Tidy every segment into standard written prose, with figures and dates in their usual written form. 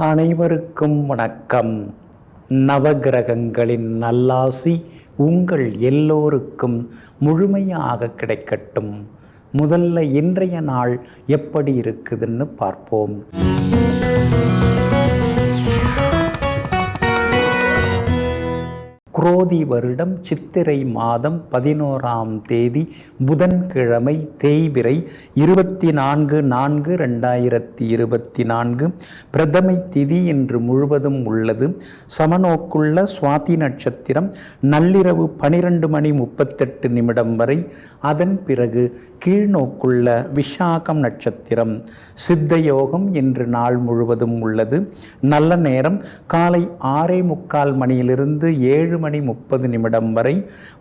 அனைவருக்கும் வணக்கம். நவகிரகங்களின் நல்லாசி உங்கள் எல்லோருக்கும் முழுமையாக கிடைக்கட்டும். முதல்ல இன்றைய நாள் எப்படி இருக்குதுன்னு பார்ப்போம். குரோதி வருடம் சித்திரை மாதம் 11ஆம் தேதி புதன்கிழமை, தேய்பிறை 24/4/2024. பிரதமை திதி இன்று முழுவதும் உள்ளது. சமநோக்குள்ள சுவாதி நட்சத்திரம் நள்ளிரவு 12:38 வரை. அதன் பிறகு கீழ்நோக்குள்ள விஷாகம் நட்சத்திரம். சித்த யோகம் இன்று நாள் முழுவதும் உள்ளது. நல்ல நேரம் காலை 6:45 மணியிலிருந்து 7:30 வரை,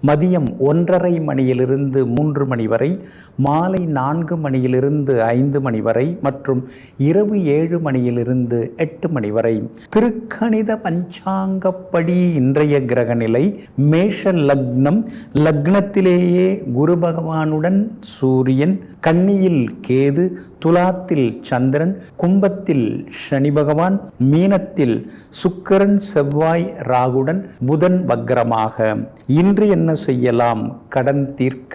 மதியம் 1:30 மணியிலிருந்து 3 மணி வரை, மாலை 4 மணியிலிருந்து 5 மணி வரை மற்றும் இரவு 7 மணியிலிருந்து 8 மணி வரை. திருக்கணித பஞ்சாங்கப்படி இன்றைய கிரக நிலை மேஷ லக்னம். லக்னத்திலேயே குரு பகவானுடன் சூரியன், கன்னியில் கேது, துலாத்தில் சந்திரன், கும்பத்தில் சனி பகவான், மீனத்தில் சுக்கிரன், செவ்வாய், ராகுடன் புதன் வக்ரமாக. இன்று என்ன செய்யலாம்? கடன் தீர்க்க,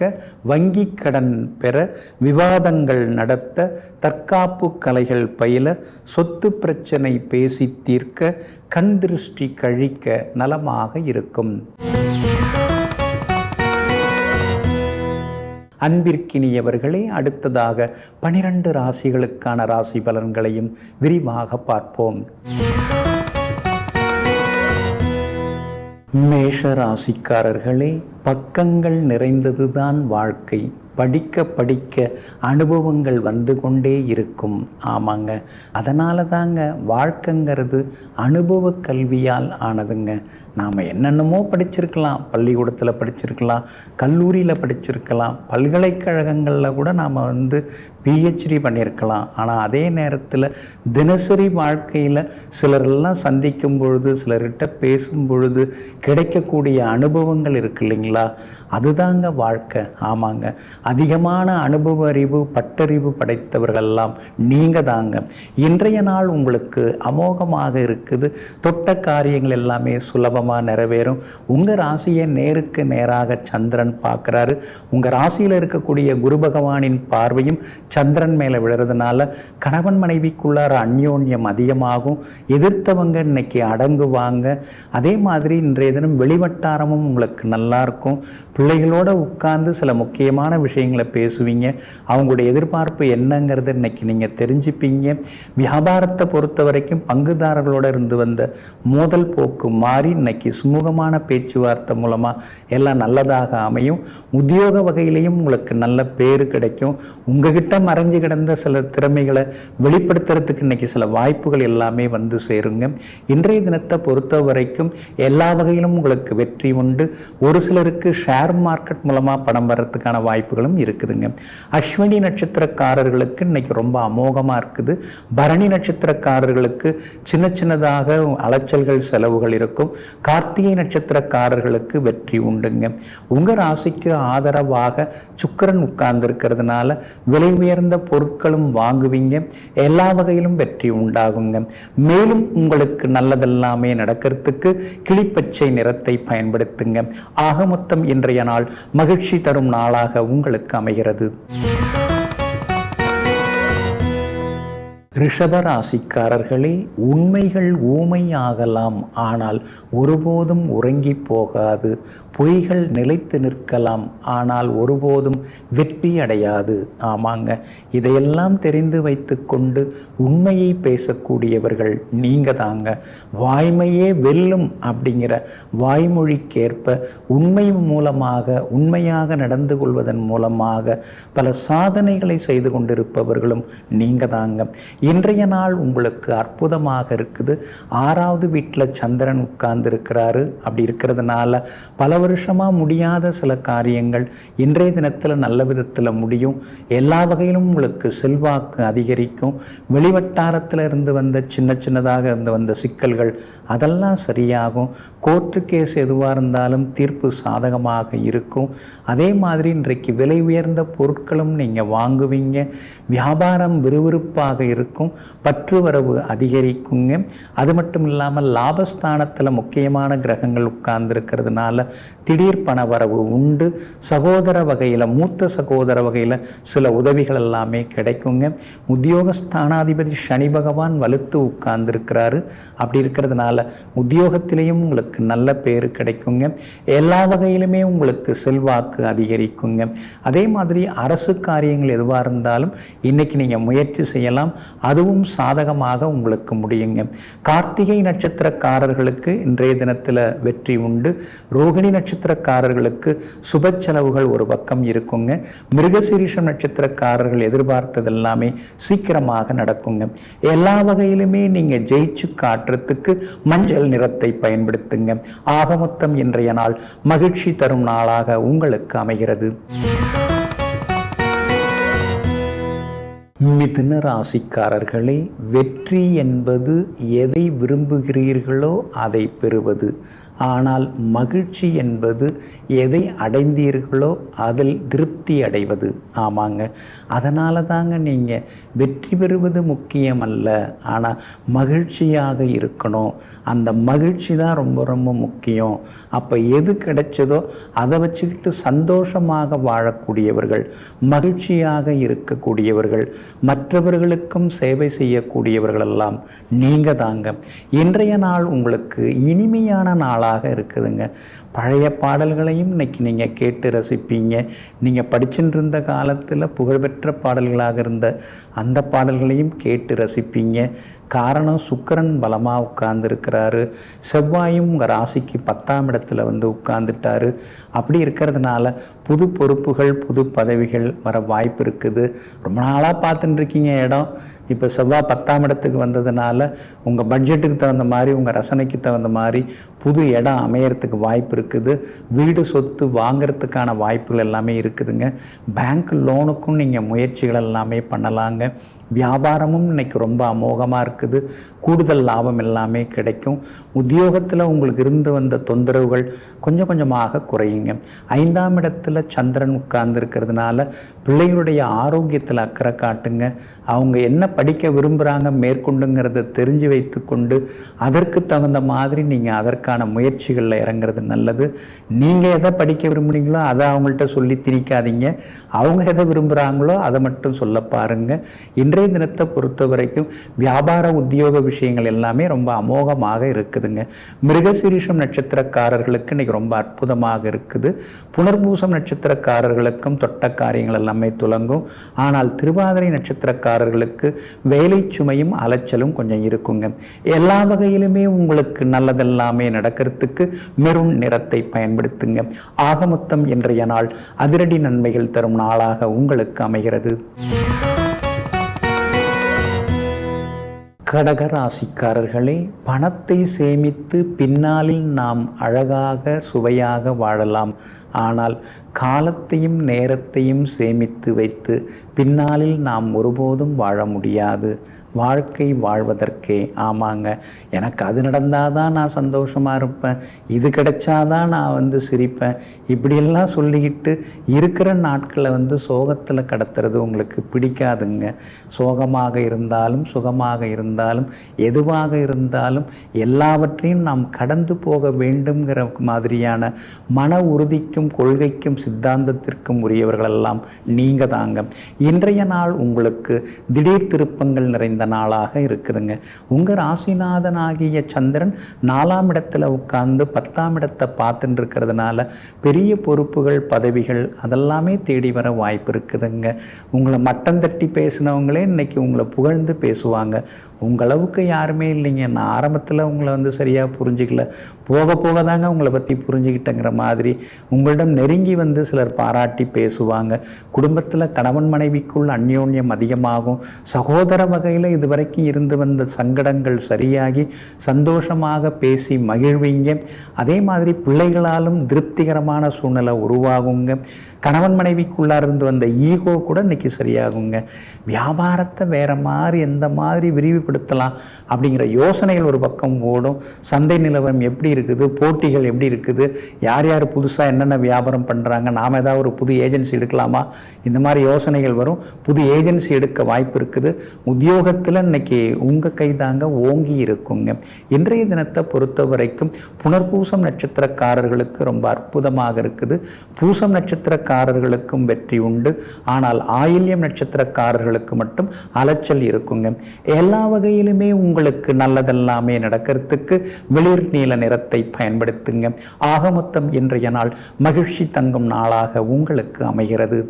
வங்கி கடன் பெற, விவாதங்கள் நடத்த, தற்காப்பு கலைகள் பயில, சொத்து பிரச்சனை பேசி தீர்க்க, கண் திருஷ்டி கழிக்க நலமாக இருக்கும். அன்பிற்கினியவர்களே, அடுத்ததாக 12 ராசிகளுக்கான ராசி பலன்களையும் விரிவாக பார்ப்போம். மேஷ ராசிக்காரர்களே, பக்கங்கள் நிறைந்ததுதான் வாழ்க்கை. படிக்க படிக்க அனுபவங்கள் வந்து கொண்டே இருக்கும். ஆமாங்க, அதனால தாங்க வாழ்க்கைங்கிறது அனுபவ கல்வியால் ஆனதுங்க. நாம் என்னென்னமோ படிச்சிருக்கலாம், பள்ளிக்கூடத்தில் படிச்சிருக்கலாம், கல்லூரியில் படிச்சிருக்கலாம், பல்கலைக்கழகங்களில் கூட நாம் PhD பண்ணியிருக்கலாம். ஆனால் அதே நேரத்தில் தினசரி வாழ்க்கையில் சிலரெல்லாம் சந்திக்கும் பொழுது, சிலர்கிட்ட பேசும் பொழுது கிடைக்கக்கூடிய அனுபவங்கள் இருக்கு இல்லைங்களா, அதுதாங்க வாழ்க்கை. ஆமாங்க, அதிகமான அனுபவ அறிவு, பட்டறிவு படைத்தவர்களெல்லாம் நீங்கள் தாங்க. இன்றைய நாள் உங்களுக்கு அமோகமாக இருக்குது. தொட்ட காரியங்கள் எல்லாமே சுலபமாக நிறைவேறும். உங்கள் ராசியை நேருக்கு நேராக சந்திரன் பார்க்குறாரு. உங்கள் ராசியில் இருக்கக்கூடிய குரு பகவானின் பார்வையும் சந்திரன் மேலே விழுறதுனால கணவன் மனைவிக்குள்ளார அந்யோன்யம் அதிகமாகும். எதிர்த்தவங்க இன்னைக்கு அடங்குவாங்க. அதே மாதிரி இன்றைய தினம் வெளிவட்டாரமும் உங்களுக்கு நல்லா இருக்கும். பிள்ளைகளோடு உட்கார்ந்து சில முக்கியமான விஷயங்களை பேசுவீங்க. அவங்களுடைய எதிர்பார்ப்பு என்னங்கிறத இன்னைக்கு நீங்கள் தெரிஞ்சுப்பீங்க. வியாபாரத்தை பொறுத்த வரைக்கும் பங்குதாரர்களோடு இருந்து வந்த மோதல் போக்கு மாறி இன்னைக்கு சுமூகமான பேச்சுவார்த்தை மூலமாக எல்லாம் நல்லதாக அமையும். உத்தியோக வகையிலையும் உங்களுக்கு நல்ல பேரு கிடைக்கும். உங்ககிட்ட மறைஞ்சு கிடந்த சில திறமைகளை வெளிப்படுத்துறதுக்கு இன்னைக்கு சில வாய்ப்புகள் எல்லாமே வந்து சேருங்க. இன்றைய தினத்தை பொறுத்த வரைக்கும் எல்லா வகையிலும் உங்களுக்கு வெற்றி உண்டு. ஒரு சிலருக்கு ஷேர் மார்க்கெட் மூலமாக பணம் வர்றதுக்கான வாய்ப்புகளும் இருக்குதுங்க. அஸ்வினி நட்சத்திரக்காரர்களுக்கு இன்னைக்கு ரொம்ப அமோகமாக இருக்குது. பரணி நட்சத்திரக்காரர்களுக்கு சின்ன சின்னதாக அலைச்சல்கள், செலவுகள் இருக்கும். கார்த்திகை நட்சத்திரக்காரர்களுக்கு வெற்றி உண்டுங்க. உங்கள் ராசிக்கு ஆதரவாக சுக்கிரன் உட்கார்ந்து இருக்கிறதுனால விலை உயர்ந்த பொருட்களும் வாங்குவீங்க. எல்லா வகையிலும் வெற்றி உண்டாகுங்க. மேலும் உங்களுக்கு நல்லதெல்லாமே நடக்கிறதுக்கு கிளிப்பச்சை நிறத்தை பயன்படுத்துங்க. ஆக மொத்தம் இன்றைய நாள் மகிழ்ச்சி தரும் நாளாக உங்களுக்கு அமைகிறது. ரிஷப ராசிக்காரர்களே, உண்மைகள் ஊமையாகலாம், ஆனால் ஒருபோதும் உறங்கி போகாது. பொய்கள் நிலைத்து நிற்கலாம், ஆனால் ஒருபோதும் வெற்றி அடையாது. ஆமாங்க, இதையெல்லாம் தெரிந்து வைத்து கொண்டு உண்மையை பேசக்கூடியவர்கள் நீங்கள் தாங்க. வாய்மையே வெல்லும் அப்படிங்கிற வாய்மொழிக்கேற்ப உண்மை மூலமாக, உண்மையாக நடந்து கொள்வதன் மூலமாக பல சாதனைகளை செய்து கொண்டிருப்பவர்களும் நீங்கள் தாங்க. இன்றைய நாள் உங்களுக்கு அற்புதமாக இருக்குது. 6வது வீட்டில் சந்திரன் உட்கார்ந்து இருக்கிறாரு. அப்படி இருக்கிறதுனால பல வருஷமாக முடியாத சில காரியங்கள் இன்றைய தினத்தில் நல்ல விதத்தில் முடியும். எல்லா வகையிலும் உங்களுக்கு செல்வாக்கு அதிகரிக்கும். வெளிவட்டாரத்தில் இருந்து வந்த சின்ன சின்னதாக இருந்து வந்த சிக்கல்கள் அதெல்லாம் சரியாகும். கோர்ட்டு கேஸ் எதுவாக இருந்தாலும் தீர்ப்பு சாதகமாக இருக்கும். அதே மாதிரி இன்றைக்கு விலை உயர்ந்த பொருட்களும் நீங்கள் வாங்குவீங்க. வியாபாரம் விறுவிறுப்பாக இருக்கும். இருக்கும். பற்று வரவு அதிகரிக்குங்க. அது மட்டும் இல்லாமல் லாபஸ்தானத்தில் முக்கியமான கிரகங்கள் உட்கார்ந்துருக்கிறதுனால திடீர் பண வரவு உண்டு. சகோதர வகையில், மூத்த சகோதர வகையில் சில உதவிகள் எல்லாமே கிடைக்குங்க. உத்தியோகஸ்தானாதிபதி சனி பகவான் வலுத்து உட்கார்ந்துருக்கிறாரு. அப்படி இருக்கிறதுனால உத்தியோகத்திலையும் உங்களுக்கு நல்ல பேர் கிடைக்குங்க. எல்லா வகையிலுமே உங்களுக்கு செல்வாக்கு அதிகரிக்குங்க. அதே மாதிரி அரசு காரியங்கள் எதுவாக இருந்தாலும் இன்னைக்கு நீங்கள் முயற்சி செய்யலாம். அதுவும் சாதகமாக உங்களுக்கு முடியுங்க. கார்த்திகை நட்சத்திரக்காரர்களுக்கு இன்றைய தினத்தில் வெற்றி உண்டு. ரோகிணி நட்சத்திரக்காரர்களுக்கு சுப செலவுகள் ஒரு பக்கம் இருக்குங்க. மிருகசீரிஷம் நட்சத்திரக்காரர்கள் எதிர்பார்த்தது எல்லாமே சீக்கிரமாக நடக்குங்க. எல்லா வகையிலுமே நீங்கள் ஜெயிச்சு காட்டுறதுக்கு மஞ்சள் நிறத்தை பயன்படுத்துங்க. ஆக மொத்தம் இன்றைய நாள் மகிழ்ச்சி தரும் நாளாக உங்களுக்கு அமைகிறது. மிதுன ராசிக்காரர்களே, வெற்றி என்பது எதை விரும்புகிறீர்களோ அதை பெறுவது. ஆனால் மகிழ்ச்சி என்பது எதை அடைந்தீர்களோ அதில் திருப்தி அடைவது. ஆமாங்க, அதனால தாங்க நீங்கள் வெற்றி பெறுவது முக்கியமல்ல, ஆனால் மகிழ்ச்சியாக இருக்கணும். அந்த மகிழ்ச்சி தான் ரொம்ப ரொம்ப முக்கியம். அப்போ எது கிடைச்சதோ அதை வச்சுக்கிட்டு சந்தோஷமாக வாழக்கூடியவர்கள், மகிழ்ச்சியாக இருக்கக்கூடியவர்கள், மற்றவர்களுக்கும் சேவை செய்யக்கூடியவர்களெல்லாம் நீங்கள் தாங்க. இன்றைய நாள் உங்களுக்கு இனிமையான நாளாக இருக்குதுங்க. பழைய பாடல்களையும் இன்னைக்கு நீங்கள் கேட்டு ரசிப்பீங்க. நீங்கள் படிச்சுட்டு இருந்த காலத்தில் புகழ்பெற்ற பாடல்களாக இருந்த அந்த பாடல்களையும் கேட்டு ரசிப்பீங்க. காரணம், சுக்கிரன் பலமாக உட்கார்ந்துருக்கிறாரு. செவ்வாயும் உங்கள் ராசிக்கு 10ஆம் இடத்துல வந்து உட்கார்ந்துட்டாரு. அப்படி இருக்கிறதுனால புது பொறுப்புகள், புது பதவிகள் வர வாய்ப்பு இருக்குது. ரொம்ப நாளாக பார்த்துட்டு இருக்கீங்க இடம். இப்போ செவ்வாய் 10ஆம் இடத்துக்கு வந்ததுனால உங்கள் பட்ஜெட்டுக்கு தகுந்த மாதிரி, உங்கள் ரசனைக்கு தகுந்த மாதிரி புது இடம் அமையறதுக்கு வாய்ப்பு இருக்குது. வீடு சொத்து வாங்கிறதுக்கான வாய்ப்புகள் எல்லாமே இருக்குதுங்க. பேங்க் லோனுக்கும் நீங்கள் முயற்சிகள் எல்லாமே பண்ணலாங்க. வியாபாரமும் இன்னைக்கு ரொம்ப அமோகமாக இருக்குது. கூடுதல் லாபம் எல்லாமே கிடைக்கும். உத்தியோகத்தில் உங்களுக்கு இருந்து வந்த தொந்தரவுகள் கொஞ்சம் கொஞ்சமாக குறையுங்க. 5ஆம் இடத்துல சந்திரன் உட்கார்ந்துருக்கிறதுனால பிள்ளைகளுடைய ஆரோக்கியத்தில் அக்கறை காட்டுங்க. அவங்க என்ன படிக்க விரும்புகிறாங்க மேற்கொண்டுங்கிறத தெரிஞ்சு வைத்து கொண்டு அதற்கு தகுந்த மாதிரி நீங்கள் அதற்கான முயற்சிகளில் இறங்குறது நல்லது. நீங்கள் எதை படிக்க விரும்புகிறீங்களோ அதை அவங்கள்ட்ட சொல்லி திணிக்காதீங்க. அவங்க எதை விரும்புகிறாங்களோ அதை மட்டும் சொல்ல பாருங்கள். இன்றைய தினத்தை பொறுத்த வரைக்கும் வியாபார உத்தியோக விஷயங்கள் எல்லாமே ரொம்ப அமோகமாக இருக்குதுங்க. மிருகசீரிஷம் நட்சத்திரக்காரர்களுக்கு இன்னைக்கு ரொம்ப அற்புதமாக இருக்குது. புனர்பூசம் நட்சத்திரக்காரர்களுக்கும் தொட்ட காரியங்கள் எல்லாமே துலங்கும். ஆனால் திருவாதிரை நட்சத்திரக்காரர்களுக்கு வேலை சுமையும் அலைச்சலும் கொஞ்சம் இருக்குங்க. எல்லா வகையிலுமே உங்களுக்கு நல்லதெல்லாமே நடக்கிறதுக்கு மெரூன் நிறத்தை பயன்படுத்துங்க. ஆக மொத்தம் இன்றைய நாள் அதிரடி நன்மைகள் தரும் நாளாக உங்களுக்கு அமைகிறது. கடக ராசிக்காரர்களே, பணத்தை சேமித்து பின்னாளில் நாம் அழகாக சுவையாக வாழலாம். ஆனால் காலத்தையும் நேரத்தையும் சேமித்து வைத்து பின்னாளில் நாம் ஒருபோதும் வாழ முடியாது. வாழ்க்கை வாழ்வதற்கே. ஆமாங்க, எனக்கு அது நடந்தால் தான் நான் சந்தோஷமாக இருப்பேன், இது கிடைச்சாதான் நான் சிரிப்பேன், இப்படியெல்லாம் சொல்லிக்கிட்டு இருக்கிற நாட்களை சோகத்தில் கடத்துறது உங்களுக்கு பிடிக்காதுங்க. சோகமாக இருந்தாலும் சுகமாக இருந்தாலும் எதுவாக இருந்தாலும் எல்லாவற்றையும் நாம் கடந்து போக வேண்டும்ங்கிற மாதிரியான மன உறுதிக்கும் கொள்கைக்கும் சித்தாந்தத்திற்கும் உரியவர்களெல்லாம் நீங்கள் தாங்க. இன்றைய நாள் உங்களுக்கு திடீர் திருப்பங்கள் நிறைந்த நாளாக இருக்குதுங்க. உங்கள் ராசிநாதனாகிய சந்திரன் 4ஆம் இடத்துல உட்கார்ந்து 10ஆம் இடத்தை பார்த்துட்டு இருக்கிறதுனால பெரிய பொறுப்புகள், பதவிகள் அதெல்லாமே தேடி வர வாய்ப்பு இருக்குதுங்க. உங்களை மட்டம் தட்டி பேசினவங்களே இன்னைக்கு உங்களை புகழ்ந்து பேசுவாங்க. உங்களவுக்கு யாருமே இல்லைங்க. நான் ஆரம்பத்தில் உங்களை சரியாக புரிஞ்சிக்கல, போக போக தாங்க உங்களை பற்றி புரிஞ்சுக்கிட்டேங்கிற மாதிரி உங்களிடம் நெருங்கி சிலர் பாராட்டி பேசுவாங்க. குடும்பத்தில் கணவன் மனைவிக்குள் அந்யோன்யம் அதிகமாகும். சகோதர வகையில் இதுவரைக்கும் இருந்து வந்த சங்கடங்கள் சரியாகி சந்தோஷமாக பேசி மகிழ்வீங்க. அதே மாதிரி பிள்ளைகளாலும் திருப்திகரமான சூழ்நிலை உருவாகுங்க. கணவன் மனைவிக்குள்ளாக இருந்து வந்த ஈகோ கூட இன்னைக்கு சரியாகுங்க. வியாபாரத்தை வேற மாதிரி எந்த மாதிரி விரிவுபடுத்த மேம்படுத்தலாம் அப்படிங்கிற யோசனைகள் ஒரு பக்கம் ஓடும். சந்தை நிலவரம் எப்படி இருக்குது, போட்டிகள் எப்படி இருக்குது, யார் யார் புதுசாக என்னென்ன வியாபாரம் பண்ணுறாங்க, நாம் ஏதாவது ஒரு புது ஏஜென்சி எடுக்கலாமா, இந்த மாதிரி யோசனைகள் வரும். புது ஏஜென்சி எடுக்க வாய்ப்பு இருக்குது. உத்தியோகத்தில் இன்னைக்கு உங்கள் கைதாங்க ஓங்கி இருக்குங்க. இன்றைய தினத்தை பொறுத்த வரைக்கும் புனர்பூசம் நட்சத்திரக்காரர்களுக்கு ரொம்ப அற்புதமாக இருக்குது. பூசம் நட்சத்திரக்காரர்களுக்கும் வெற்றி உண்டு. ஆனால் ஆயில்யம் நட்சத்திரக்காரர்களுக்கு மட்டும் அலைச்சல் இருக்குங்க. எல்லா வகையிலுமே உங்களுக்கு நல்லதெல்லாமே நடக்கிறதுக்கு வெளிர் நீல நிறத்தை பயன்படுத்துங்க. ஆக மொத்தம் இன்றைய நாள் மகிழ்ச்சி தங்கும் நாளாக உங்களுக்கு அமைகிறது.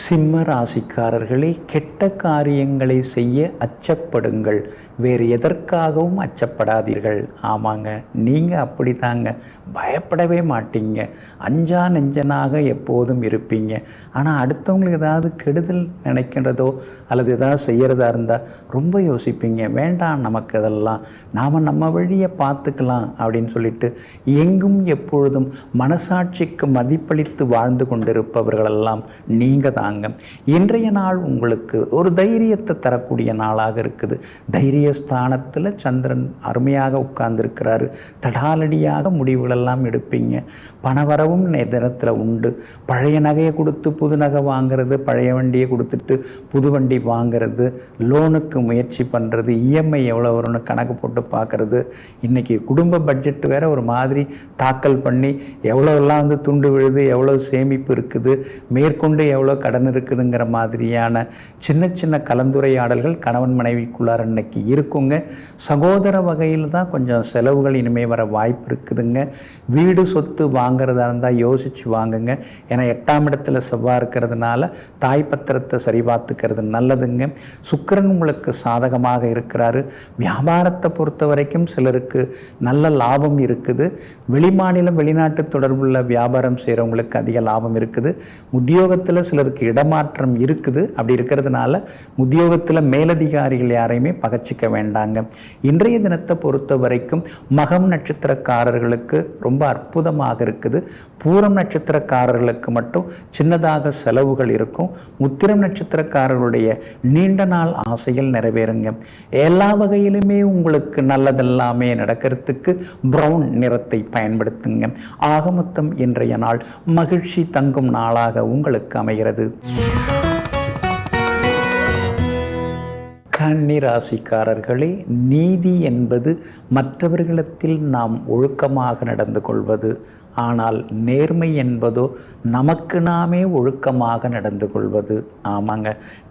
சிம்ம ராசிக்காரர்களே, கெட்ட காரியங்களை செய்ய அச்சப்படுங்கள், வேறு எதற்காகவும் அச்சப்படாதீர்கள். ஆமாங்க, நீங்கள் அப்படி தாங்க, பயப்படவே மாட்டீங்க, அஞ்சா நெஞ்சனாக எப்போதும் இருப்பீங்க. ஆனால் அடுத்தவங்களுக்கு ஏதாவது கெடுதல் நினைக்கிறதோ அல்லது ஏதாவது செய்கிறதா இருந்தால் ரொம்ப யோசிப்பீங்க. வேண்டாம், நமக்கு அதெல்லாம் நாம் நம்ம வழியை பார்த்துக்கலாம் அப்படின்னு சொல்லிட்டு எங்கும் எப்பொழுதும் மனசாட்சிக்கு மதிப்பளித்து வாழ்ந்து கொண்டிருப்பவர்களெல்லாம் நீங்கள் தாங்க. இன்றைய நாள் உங்களுக்கு ஒரு தைரியத்தை தரக்கூடிய நாளாக இருக்குது. தைரிய ஸ்தானத்தில் சந்திரன் அருமையாக உட்கார்ந்துருக்கிறாரு. தடாலடியாக முடிவுகளெல்லாம் எடுப்பீங்க. பணவரவும் தினத்தில் உண்டு. பழைய நகையை கொடுத்து புது நகை வாங்கிறது, பழைய வண்டியை கொடுத்துட்டு புது வண்டி வாங்கிறது, லோனுக்கு முயற்சி பண்ணுறது, இஎம்ஐ எவ்வளோ வரும்னு கணக்கு போட்டு பார்க்குறது. இன்றைக்கி குடும்ப பட்ஜெட் வேற ஒரு மாதிரி தாக்கல் பண்ணி எவ்வளோலாம் துண்டு விழுது, எவ்வளோ சேமிப்பு இருக்குது, மேற்கொண்டு எவ்வளோ கடன் இருக்குதுங்கிற மாதிரியான சின்ன சின்ன கலந்துரையாடல்கள் கணவன் மனைவிக்குள்ளார இன்னைக்கு இருக்குங்க. சகோதர வகையில் தான் கொஞ்சம் செலவுகள் இனிமேல் வர வாய்ப்பு இருக்குதுங்க. வீடு சொத்து வாங்கிறதா இருந்தால் யோசித்து வாங்குங்க. ஏன்னா 8ஆம் இடத்துல செவ்வாய் இருக்கிறதுனால தாய் பத்திரத்தை சரி பார்த்துக்கிறது நல்லதுங்க. சுக்கிரன் உங்களுக்கு சாதகமாக இருக்கிறாரு. வியாபாரத்தை பொறுத்த வரைக்கும் சிலருக்கு நல்ல லாபம் இருக்குது. வெளிமாநிலம் வெளிநாட்டு தொடர்புள்ள வியாபாரம் செய்கிறவங்களுக்கு அதிக லாபம் இருக்குது. உத்தியோகத்தில் சிலருக்கு இடமாற்றம் இருக்குது. அப்படி இருக்கிறதுனால உத்தியோகத்தில் மேலதிகாரிகள் யாரையுமே பகச்சிக்க வேண்டாங்க. இன்றைய தினத்தை பொறுத்த வரைக்கும் மகம் நட்சத்திரக்காரர்களுக்கு ரொம்ப அற்புதமாக இருக்குது. பூரம் நட்சத்திரக்காரர்களுக்கு மட்டும் சின்னதாக செலவுகள் இருக்கும். உத்திரம் நட்சத்திரக்காரர்களுடைய நீண்ட நாள் ஆசைகள் நிறைவேறுங்க. எல்லா வகையிலுமே உங்களுக்கு நல்லதெல்லாமே நடக்கிறதுக்கு பிரவுன் நிறத்தை பயன்படுத்துங்க. ஆக மொத்தம் இன்றைய நாள் மகிழ்ச்சி தங்கும் நாளாக உங்களுக்கு அமைகிறது. கன்னி ராசிக்காரர்களே, நீதி என்பது மற்றவர்களிடத்தில் நாம் ஒழுக்கமாக நடந்து கொள்வது. ஆனால் நேர்மை என்பதோ நமக்கு நாமே ஒழுக்கமாக நடந்து கொள்வது. ஆமாங்க,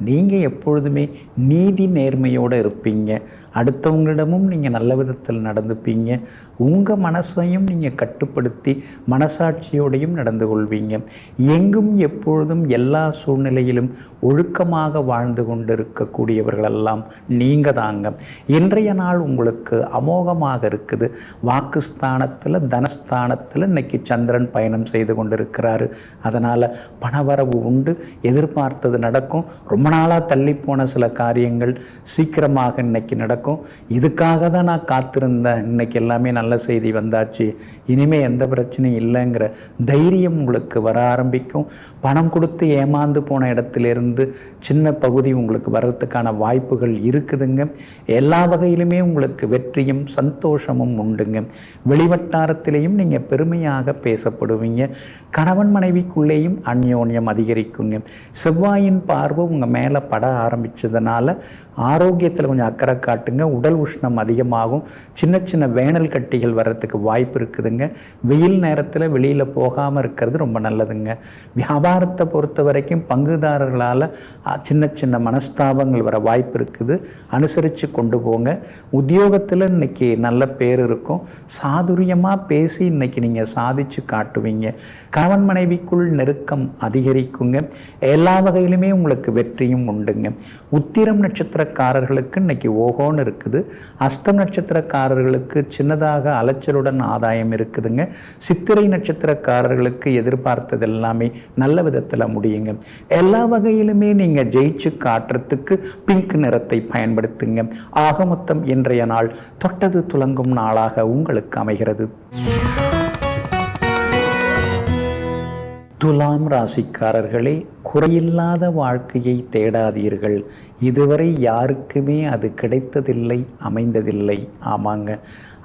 நீங்கள் எப்பொழுதுமே நீதி நேர்மையோடு இருப்பீங்க. அடுத்தவங்களிடமும் நீங்கள் நல்ல விதத்தில் நடந்துப்பீங்க. உங்கள் மனசையும் நீங்கள் கட்டுப்படுத்தி மனசாட்சியோடையும் நடந்து கொள்வீங்க. எங்கும் எப்பொழுதும் எல்லா சூழ்நிலையிலும் ஒழுக்கமாக வாழ்ந்து கொண்டிருக்கக்கூடியவர்களெல்லாம் நீங்கள் தாங்க. இன்றைய நாள் உங்களுக்கு அமோகமாக இருக்குது. வாக்குஸ்தானத்தில் தனஸ்தானத்தில் இன்னைக்கு சந்திரன் பயணம் செய்து கொண்டிருக்கிறாரு. அதனால் பணவரவு உண்டு. எதிர்பார்த்தது நடக்கும். ரொம்ப நாளாக தள்ளி போன சில காரியங்கள் சீக்கிரமாக இன்னைக்கு நடக்கும். இதுக்காக தான் நான் காத்திருந்தேன், இன்னைக்கு எல்லாமே நல்ல செய்தி வந்தாச்சு, இனிமேல் எந்த பிரச்சனையும் இல்லைங்கிற தைரியம் உங்களுக்கு வர ஆரம்பிக்கும். பணம் கொடுத்து ஏமாந்து போன இடத்திலிருந்து சின்ன பகுதி உங்களுக்கு வர்றதுக்கான வாய்ப்புகள் இருக்குதுங்க. எல்லா வகையிலுமே உங்களுக்கு வெற்றியும் சந்தோஷமும் உண்டுங்க. வெளிவட்டாரத்திலையும் நீங்கள் பெருமையாக பேசப்படுவீங்க. கணவன் மனைவிக்குள்ளேயும் அந்யோன்யம் அதிகரிக்குங்க. செவ்வாயின் பார்வை உங்கள் மேலே பட ஆரம்பித்ததுனால ஆரோக்கியத்தில் கொஞ்சம் அக்கறை காட்டுங்க. உடல் உஷ்ணம் அதிகமாகும். சின்ன சின்ன வேனல் கட்டிகள் வர்றதுக்கு வாய்ப்பு இருக்குதுங்க. வெயில் நேரத்தில் வெளியில் போகாமல் இருக்கிறது ரொம்ப நல்லதுங்க. வியாபாரத்தை பொறுத்த வரைக்கும் பங்குதாரர்களால் சின்ன சின்ன மனஸ்தாபங்கள் வர வாய்ப்பு இருக்குது. அனுசரித்து கொண்டு போங்க. உத்தியோகத்தில் இன்னைக்கு நல்ல பேர் இருக்கும். சாதுரியமாக பேசி இன்னைக்கு நீங்கள் சாதிச்சு காட்டுவீங்க. கணவன் மனைவிக்குள் நெருக்கம் அதிகரிக்குங்க. எல்லா வகையிலுமே உங்களுக்கு வெற்றியும் உண்டுங்க. உத்திரம் நட்சத்திரக்காரர்களுக்கு இன்னைக்கு ஓகோன்னு இருக்குது. அஸ்தம் நட்சத்திரக்காரர்களுக்கு சின்னதாக அலைச்சலுடன் ஆதாயம் இருக்குதுங்க. சித்திரை நட்சத்திரக்காரர்களுக்கு எதிர்பார்த்தது எல்லாமே நல்ல விதத்தில் முடியுங்க. எல்லா வகையிலுமே நீங்கள் ஜெயிச்சு காட்டுறதுக்கு பிங்க் நிறத்தை பயன்படுத்துங்க. ஆக மொத்தம் இன்றைய நாள் தொட்டது துலங்கும் நாளாக உங்களுக்கு அமைகிறது. துலாம் ராசிக்காரர்களே, குறையில்லாத வாழ்க்கையை தேடாதீர்கள். இதுவரை யாருக்குமே அது கிடைத்ததில்லை, அமைந்ததில்லை. ஆமாங்க.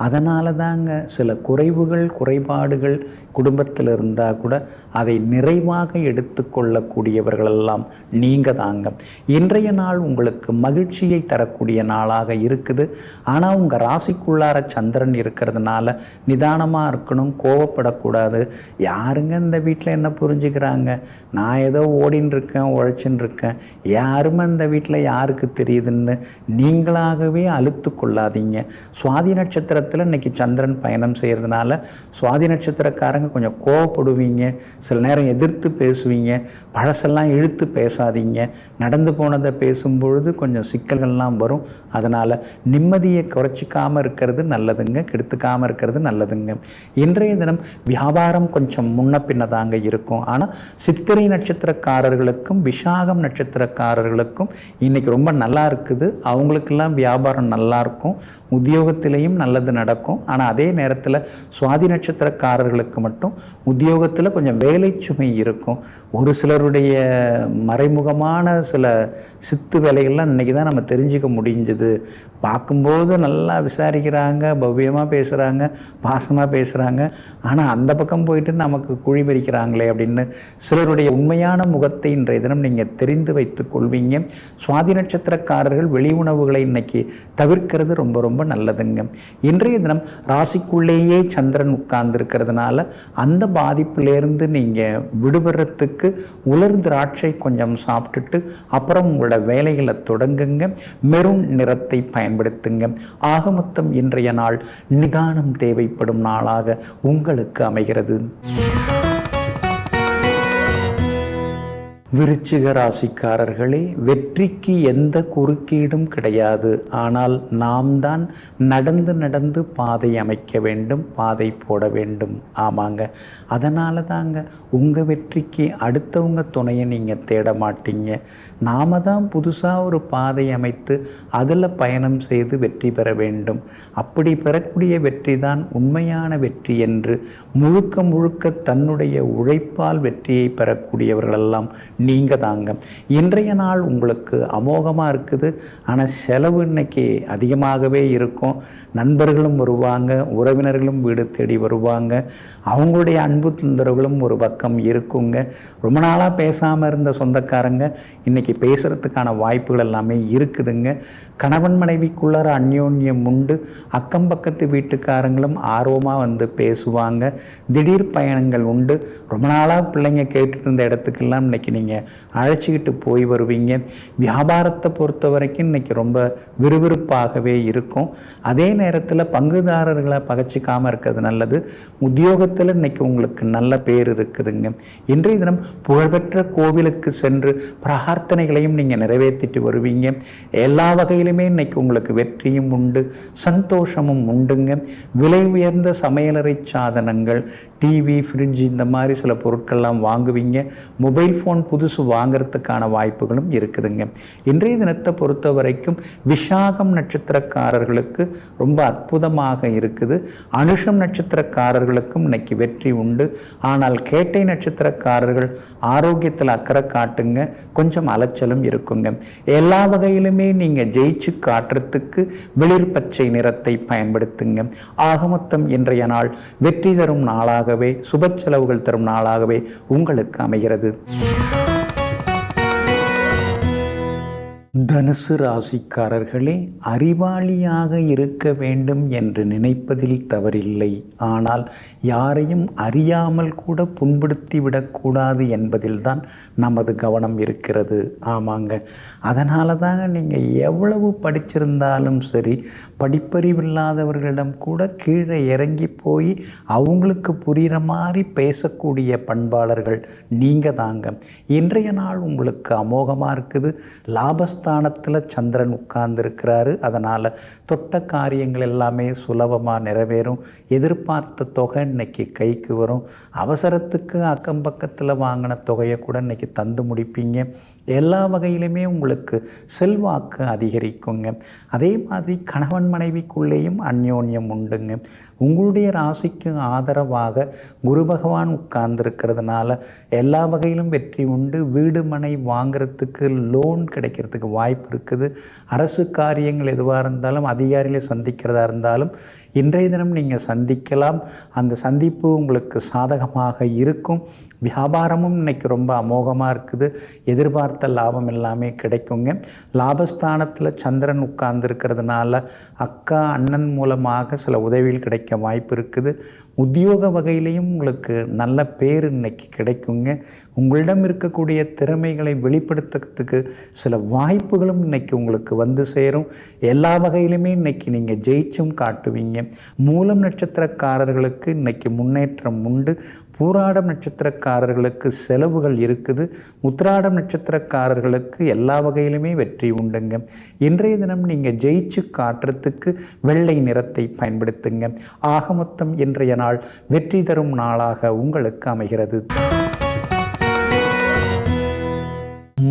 அதனால தாங்க சில குறைபாடுகள் குடும்பத்தில் இருந்தால் கூட அதை நிறைவாக எடுத்துக்கொள்ளக்கூடியவர்களெல்லாம் நீங்கள் தாங்க. இன்றைய நாள் உங்களுக்கு மகிழ்ச்சியை தரக்கூடிய நாளாக இருக்குது. ஆனால் உங்கள் ராசிக்குள்ளார சந்திரன் இருக்கிறதுனால நிதானமாக இருக்கணும், கோவப்படக்கூடாது. யாருங்க இந்த வீட்டில் என்ன புரிஞ்சுக்கிறாங்க? நான் ஏதோ ஓடின்னு இருக்கேன், உழைச்சின்னு இருக்கேன், யாருமே இந்த வீட்டில் யாருக்கு தெரியுதுன்னு நீங்களாகவே அழுத்து கொள்ளாதீங்க. சுவாதி நட்சத்திரத்தில் இன்றைக்கி சந்திரன் பயணம் செய்கிறதுனால சுவாதி நட்சத்திரக்காரங்க கொஞ்சம் கோவப்படுவீங்க, சில நேரம் எதிர்த்து பேசுவீங்க, பழசெல்லாம் இழுத்து பேசாதீங்க. நடந்து போனதை பேசும்பொழுது கொஞ்சம் சிக்கல்கள்லாம் வரும். அதனால் நிம்மதியை குறைச்சிக்காமல் இருக்கிறது நல்லதுங்க, கெடுத்துக்காமல் இருக்கிறது நல்லதுங்க. இன்றைய தினம் வியாபாரம் கொஞ்சம் முன்ன பின்னதாங்க இருக்கும். ஆனால் சித்திரை நட்சத்திரக்காரர்களுக்கும் விசாகம் நட்சத்திரக்காரர்களுக்கும் இன்றைக்கி ரொம்ப நல்லா இருக்குது. அவங்களுக்கெல்லாம் வியாபாரம் நல்லாயிருக்கும், உத்தியோகத்திலையும் நல்லது நடக்கும். ஆனால் அதே நேரத்தில் சுவாதி நட்சத்திரக்காரர்களுக்கு மட்டும் உத்தியோகத்தில் கொஞ்சம் வேலை சுமை இருக்கும். ஒரு சிலருடைய மறைமுகமான சில சித்து வேலைகள்லாம் இன்றைக்கி தான் நம்ம தெரிஞ்சுக்க முடிஞ்சது. பார்க்கும்போது நல்லா விசாரிக்கிறாங்க, பவ்யமாக பேசுகிறாங்க, பாசமாக பேசுகிறாங்க, ஆனால் அந்த பக்கம் போயிட்டு நமக்கு குழி பறிக்கிறாங்களே அப்படின்னு சிலருடைய உண்மையான முகத்தை இன்றைய தினம் நீங்கள் தெரிந்து வைத்துக் கொள்வீங்க. சுவாதி நட்சத்திரக்காரர்கள் வெளி உணவுகளை இன்னைக்கு தவிர்க்கிறது ரொம்ப ரொம்ப நல்லதுங்க. இன்றைய தினம் ராசிக்குள்ளேயே சந்திரன் உட்கார்ந்து இருக்கிறதுனால அந்த பாதிப்பிலேருந்து நீங்கள் விடுபடுறதுக்கு உலர் திராட்சை கொஞ்சம் சாப்பிட்டுட்டு அப்புறம் உங்களோட வேலைகளை தொடங்குங்க. மெரூன் நிறத்தை பயன்படுத்துங்க. ஆக மொத்தம் இன்றைய நாள் நிதானம் தேவைப்படும் நாளாக உங்களுக்கு அமைகிறது. விருச்சிக ராசிக்காரர்களே, வெற்றிக்கு எந்த குறுக்கீடும் கிடையாது. ஆனால் நாம் தான் நடந்து நடந்து பாதை அமைக்க வேண்டும், பாதை போட வேண்டும். ஆமாங்க. அதனால தாங்க உங்கள் வெற்றிக்கு அடுத்தவங்க துணையை நீங்கள் தேட மாட்டீங்க. நாம தான் புதுசாக ஒரு பாதை அமைத்து அதில் பயணம் செய்து வெற்றி பெற வேண்டும். அப்படி பெறக்கூடிய வெற்றி தான் உண்மையான வெற்றி என்று முழுக்க முழுக்க தன்னுடைய உழைப்பால் வெற்றியை பெறக்கூடியவர்களெல்லாம் நீங்கள் தாங்க. இன்றைய நாள் உங்களுக்கு அமோகமாக இருக்குது. ஆனால் செலவு இன்னைக்கு அதிகமாகவே இருக்கும். நண்பர்களும் வருவாங்க, உறவினர்களும் வீடு தேடி வருவாங்க, அவங்களுடைய அன்பு தொந்தரவுகளும் ஒரு பக்கம் இருக்குங்க. ரொம்ப நாளாக பேசாமல் இருந்த சொந்தக்காரங்க இன்னைக்கு பேசுகிறதுக்கான வாய்ப்புகள் எல்லாமே இருக்குதுங்க. கணவன் மனைவிக்குள்ளார அந்யோன்யம் உண்டு. அக்கம் பக்கத்து வீட்டுக்காரங்களும் ஆர்வமாக வந்து பேசுவாங்க. திடீர் பயணங்கள் உண்டு. ரொம்ப நாளாக பிள்ளைங்க கேட்டுட்டு இருந்த இடத்துக்கெல்லாம் இன்னைக்கு நீங்கள் அழைச்சிக்கிட்டு போய் வருவீங்க. வியாபாரத்தை பொறுத்த வரைக்கும் இன்னைக்கு ரொம்ப விறுவிறுப்பாகவே இருக்கும். அதே நேரத்தில் பங்குதாரர்களை பகச்சிக்காமல் இருக்கிறது நல்லது. உத்தியோகத்தில் இன்னைக்கு உங்களுக்கு நல்ல பேர் இருக்குதுங்க. இன்றைய தினம் புகழ்பெற்ற கோவிலுக்கு சென்று பிரார்த்தனைகளையும் நீங்கள் நிறைவேற்றிட்டு வருவீங்க. எல்லா வகையிலுமே இன்னைக்கு உங்களுக்கு வெற்றியும் உண்டு, சந்தோஷமும் உண்டுங்க. விலை உயர்ந்த சமையலறை சாதனங்கள், டிவி, ஃப்ரிட்ஜ் இந்த மாதிரி சில பொருட்கள்லாம் வாங்குவீங்க. மொபைல் ஃபோன் புதுசு வாங்கிறதுக்கான வாய்ப்புகளும் இருக்குதுங்க. இன்றைய தினத்தை பொறுத்த வரைக்கும் விசாகம் நட்சத்திரக்காரர்களுக்கு ரொம்ப அற்புதமாக இருக்குது. அனுஷம் நட்சத்திரக்காரர்களுக்கும் இன்னைக்கு வெற்றி உண்டு. ஆனால் கேட்டை நட்சத்திரக்காரர்கள் ஆரோக்கியத்தில் அக்கறை காட்டுங்க, கொஞ்சம் அலைச்சலும் இருக்குங்க. எல்லா வகையிலுமே நீங்கள் ஜெயிச்சு காட்டுறதுக்கு வெளிர் பச்சை நிறத்தை பயன்படுத்துங்க. ஆக மொத்தம் இன்றைய நாள் வெற்றி தரும் நாளாகவே, சுப செலவுகள் தரும் நாளாகவே உங்களுக்கு அமைகிறது. தனுசு ராசிக்காரர்களே, அறிவாளியாக இருக்க வேண்டும் என்று நினைப்பதில் தவறில்லை. ஆனால் யாரையும் அறியாமல் கூட புண்படுத்தி விடக்கூடாது என்பதில்தான் நமது கவனம் இருக்கிறது. ஆமாங்க. அதனால தாங்க நீங்கள் எவ்வளவு படிச்சிருந்தாலும் சரி, படிப்பறிவில்லாதவர்களிடம் கூட கீழே இறங்கி போய் அவங்களுக்கு புரிகிற மாதிரி பேசக்கூடிய பண்பாளர்கள் நீங்கள் தாங்க. இன்றைய நாள் உங்களுக்கு அமோகமாக இருக்குது. லாபஸ்தானத்தில் சந்திரன் உட்கார்ந்துருக்கிறாரு. அதனால் தொட்ட காரியங்கள் எல்லாமே சுலபமாக நிறைவேறும். எதிர்பார்த்த தொகை இன்னைக்கு கைக்கு வரும். அவசரத்துக்கு அக்கம் பக்கத்தில் வாங்கின தொகையை கூட இன்னைக்கு தந்து முடிப்பீங்க. எல்லா வகையிலுமே உங்களுக்கு செல்வாக்கு அதிகரிக்குங்க. அதே மாதிரி கணவன் மனைவிக்குள்ளேயும் அந்யோன்யம் உண்டுங்க. உங்களுடைய ராசிக்கு ஆதரவாக குரு பகவான் உட்கார்ந்துருக்கிறதுனால எல்லா வகையிலும் வெற்றி உண்டு. வீடு மனை வாங்கிறதுக்கு லோன் கிடைக்கிறதுக்கு வாய்ப்பு இருக்குது. அரசு காரியங்கள் எதுவாக இருந்தாலும் அதிகாரிகளை சந்திக்கிறதா இருந்தாலும் இன்றைய தினம் நீங்கள் சந்திக்கலாம். அந்த சந்திப்பு உங்களுக்கு சாதகமாக இருக்கும். வியாபாரமும் இன்றைக்கி ரொம்ப அமோகமாக இருக்குது. எதிர்பார்த்த லாபம் எல்லாமே கிடைக்குங்க. லாபஸ்தானத்தில் சந்திரன் உட்கார்ந்துருக்கிறதுனால அக்கா அண்ணன் மூலமாக சில உதவிகள் கிடைக்க வாய்ப்பு இருக்குது. உத்தியோக வகையிலையும் உங்களுக்கு நல்ல பேர் இன்னைக்கு கிடைக்குங்க. உங்களிடம் இருக்கக்கூடிய திறமைகளை வெளிப்படுத்துறதுக்கு சில வாய்ப்புகளும் இன்னைக்கு உங்களுக்கு வந்து சேரும். எல்லா வகையிலுமே இன்னைக்கு நீங்கள் ஜெயிச்சும் காட்டுவீங்க. மூலம் நட்சத்திரக்காரர்களுக்கு இன்னைக்கு முன்னேற்றம் உண்டு. பூராடம் நட்சத்திரக்காரர்களுக்கு செலவுகள் இருக்குது. உத்திராடம் நட்சத்திரக்காரர்களுக்கு எல்லா வகையிலுமே வெற்றி உண்டுங்க. இன்றைய தினம் நீங்கள் ஜெயிச்சு காட்டுறதுக்கு வெள்ளை நிறத்தை பயன்படுத்துங்க. ஆக மொத்தம் இன்றைய நாள் வெற்றி தரும் நாளாக உங்களுக்கு அமைகிறது.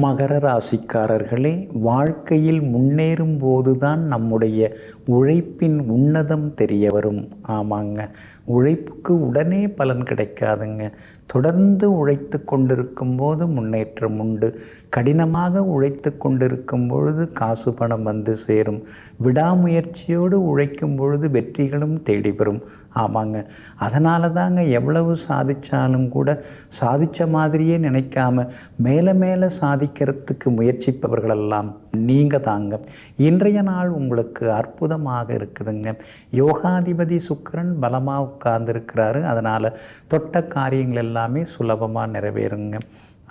மகர ராசிக்காரர்களே, வாழ்க்கையில் முன்னேறும் போதுதான் நம்முடைய உழைப்பின் உன்னதம் தெரிய வரும். ஆமாங்க, உழைப்புக்கு உடனே பலன் கிடைக்காதுங்க. தொடர்ந்து உழைத்து கொண்டிருக்கும் போது முன்னேற்றம் உண்டு. கடினமாக உழைத்து கொண்டிருக்கும் பொழுது காசு பணம் வந்து சேரும். விடாமுயற்சியோடு உழைக்கும் பொழுது வெற்றிகளும் தேடி வரும். ஆமாங்க, அதனால தாங்க எவ்வளவு சாதித்தாலும் கூட சாதித்த மாதிரியே நினைக்காம மேலே மேலே சாதிக்கிறதுக்கு முயற்சிப்பவர்களெல்லாம் நீங்கள் தாங்க. இன்றைய நாள் உங்களுக்கு அற்புதமாக இருக்குதுங்க. யோகாதிபதி சுக்கிரன் பலமாக உட்கார்ந்துருக்கிறாரு. அதனால் தொட்ட காரியங்கள் எல்லாமே சுலபமாக நிறைவேறுங்க.